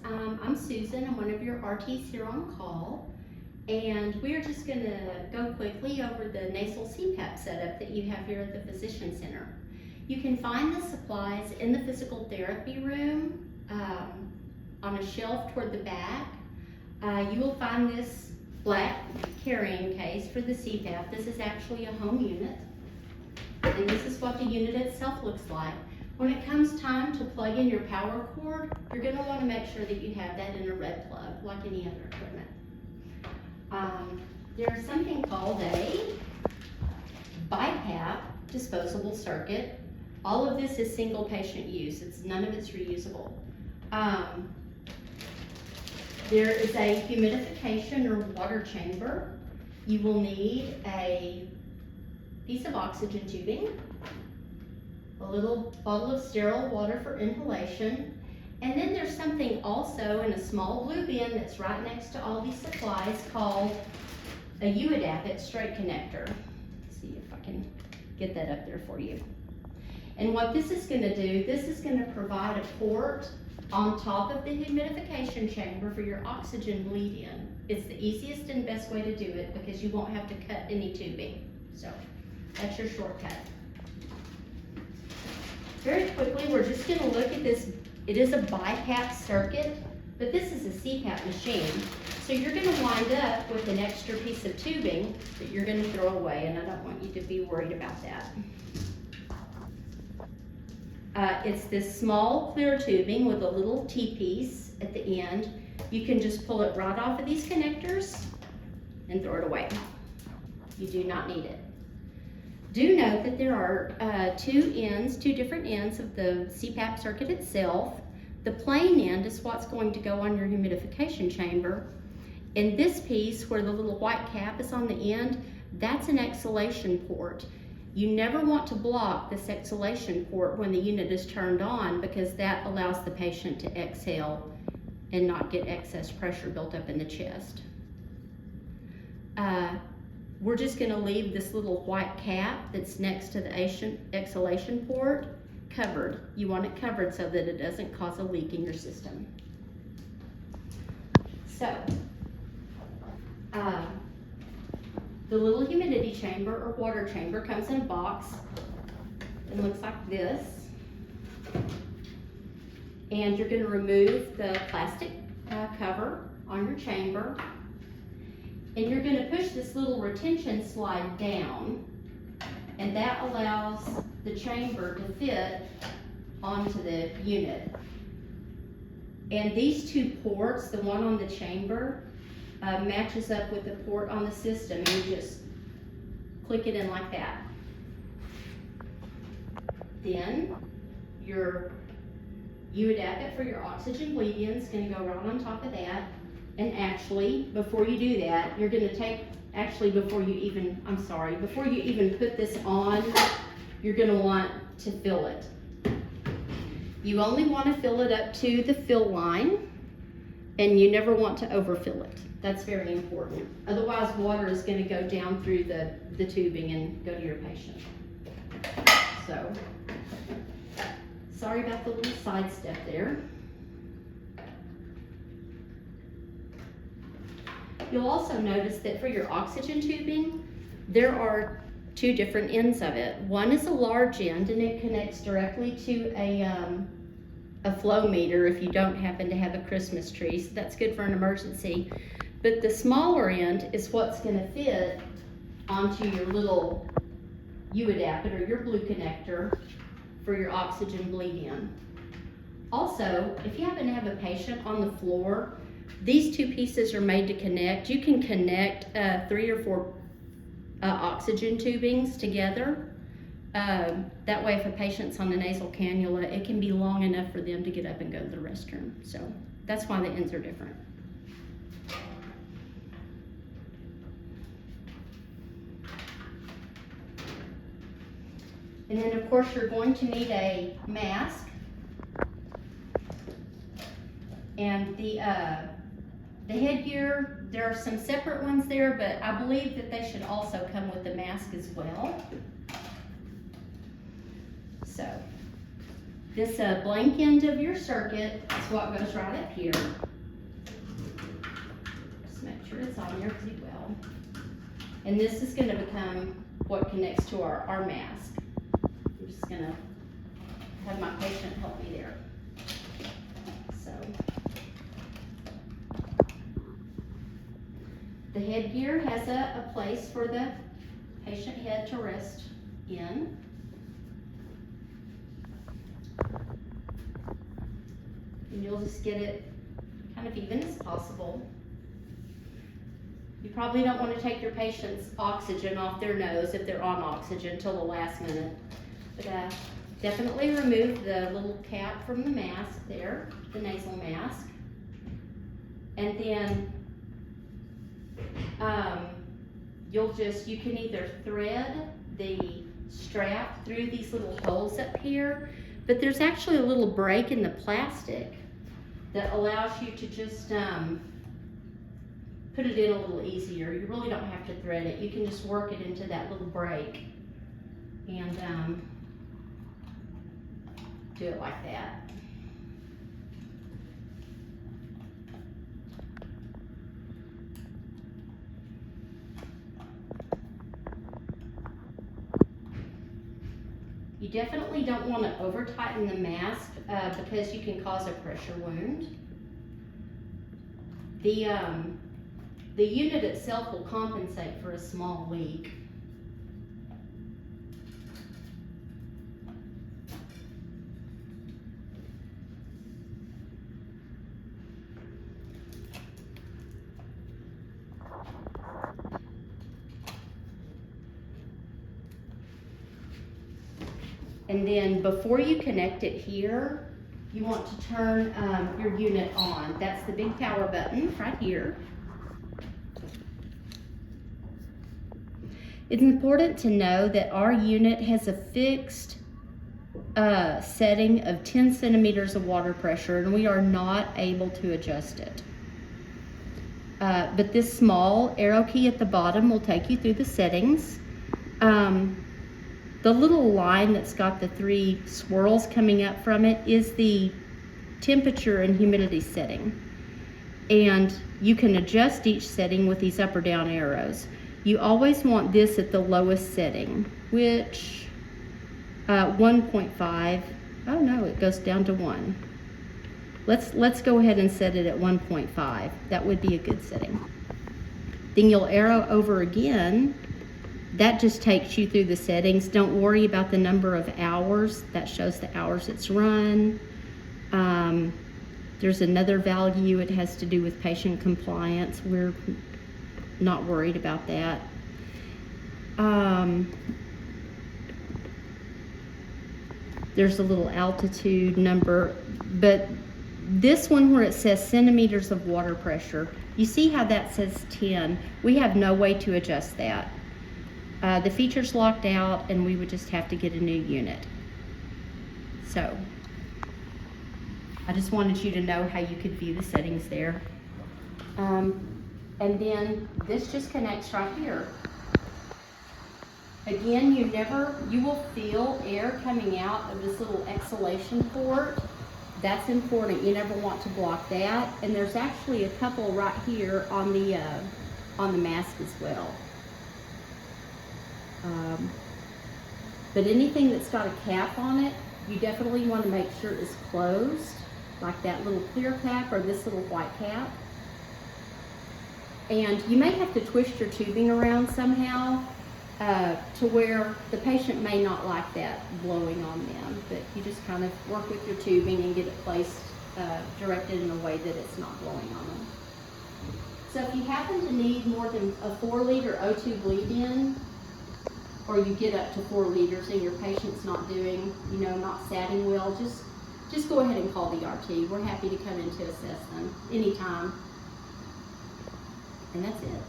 I'm Susan. I'm one of your RTs here on call, and we're just going to go quickly over the nasal CPAP setup that you have here at the Physician Center. You can find the supplies in the physical therapy room on a shelf toward the back. You will find this black carrying case for the CPAP. This is actually a home unit, and this is what the unit itself looks like. When it comes time to plug in your power cord, you're going to want to make sure that you have that in a red plug, like any other equipment. There's something called a BiPAP disposable circuit. All of this is single patient use. None of it's reusable. There is a humidification or water chamber. You will need a piece of oxygen tubing, a little bottle of sterile water for inhalation, and then there's something also in a small blue bin that's right next to all these supplies called a UADAPT straight connector. Let's see if I can get that up there for you. And what this is going to do, this is going to provide a port on top of the humidification chamber for your oxygen bleed in. It's the easiest and best way to do it because you won't have to cut any tubing. So that's your shortcut. Very quickly, we're just going to look at this. It is a BiPAP circuit, but this is a CPAP machine. So you're going to wind up with an extra piece of tubing that you're going to throw away, and I don't want you to be worried about that. It's this small clear tubing with a little T-piece at the end. You can just pull it right off of these connectors and throw it away. You do not need it. Do note that there are two different ends of the CPAP circuit itself. The plain end is what's going to go on your humidification chamber. And this piece where the little white cap is on the end, that's an exhalation port. You never want to block this exhalation port when the unit is turned on because that allows the patient to exhale and not get excess pressure built up in the chest. We're just going to leave this little white cap that's next to the exhalation port covered. You want it covered so that it doesn't cause a leak in your system. So, the little humidity chamber or water chamber comes in a box. It looks like this. And you're going to remove the plastic cover on your chamber. And you're going to push this little retention slide down, and that allows the chamber to fit onto the unit. And these two ports, the one on the chamber, matches up with the port on the system, and you just click it in like that. Then your UADAPT for your oxygen bleed in is going to go right on top of that. And actually, before you do that, you're going to take, before you even put this on, you're going to want to fill it. You only want to fill it up to the fill line, and you never want to overfill it. That's very important. Otherwise, water is going to go down through the tubing and go to your patient. So, sorry about the little side step there. You'll also notice that for your oxygen tubing, there are two different ends of it. One is a large end, and it connects directly to a flow meter if you don't happen to have a Christmas tree, so that's good for an emergency. But the smaller end is what's going to fit onto your little UADAPT or your blue connector for your oxygen bleed in. Also, if you happen to have a patient on the floor, these two pieces are made to connect. You can connect 3 or 4 oxygen tubings together. That way, if a patient's on the nasal cannula, it can be long enough for them to get up and go to the restroom. So that's why the ends are different. And then, of course, you're going to need a mask. And the headgear, there are some separate ones there, but I believe that they should also come with the mask as well. So, This blank end of your circuit is what goes right up here. Just make sure it's on there pretty well. And this is going to become what connects to our mask. I'm just going to have my patient help me there. So, the headgear has a place for the patient head to rest in. And you'll just get it kind of even as possible. You probably don't want to take your patient's oxygen off their nose if they're on oxygen till the last minute. But definitely remove the little cap from the mask there, the nasal mask. And then you can either thread the strap through these little holes up here, but there's actually a little break in the plastic that allows you to just put it in a little easier. You really don't have to thread it. You can just work it into that little break and do it like that. You definitely don't want to over tighten the mask because you can cause a pressure wound. The unit itself will compensate for a small leak. And then before you connect it here, you want to turn your unit on. That's the big power button right here. It's important to know that our unit has a fixed setting of 10 centimeters of water pressure, and we are not able to adjust it. But this small arrow key at the bottom will take you through the settings. The little line that's got the 3 swirls coming up from it is the temperature and humidity setting. And you can adjust each setting with these up or down arrows. You always want this at the lowest setting, which 1.5. Oh no, it goes down to 1. Let's go ahead and set it at 1.5. That would be a good setting. Then you'll arrow over again. That just takes you through the settings. Don't worry about the number of hours. That shows the hours it's run. There's another value. It has to do with patient compliance. We're not worried about that. There's a little altitude number, but this one where it says centimeters of water pressure, you see how that says 10? We have no way to adjust that. The feature's locked out and we would just have to get a new unit. So, I just wanted you to know how you could view the settings there. And then this just connects right here. Again, you will feel air coming out of this little exhalation port. That's important. You never want to block that. And there's actually a couple right here on the mask as well. But anything that's got a cap on it, you definitely want to make sure it's closed, like that little clear cap or this little white cap. And you may have to twist your tubing around somehow to where the patient may not like that blowing on them, but you just kind of work with your tubing and get it placed, directed in a way that it's not blowing on them. So if you happen to need more than a 4-liter O2 bleed-in, or you get up to 4 liters and your patient's not doing, not satting well, just go ahead and call the RT. We're happy to come in to assess them anytime. And that's it.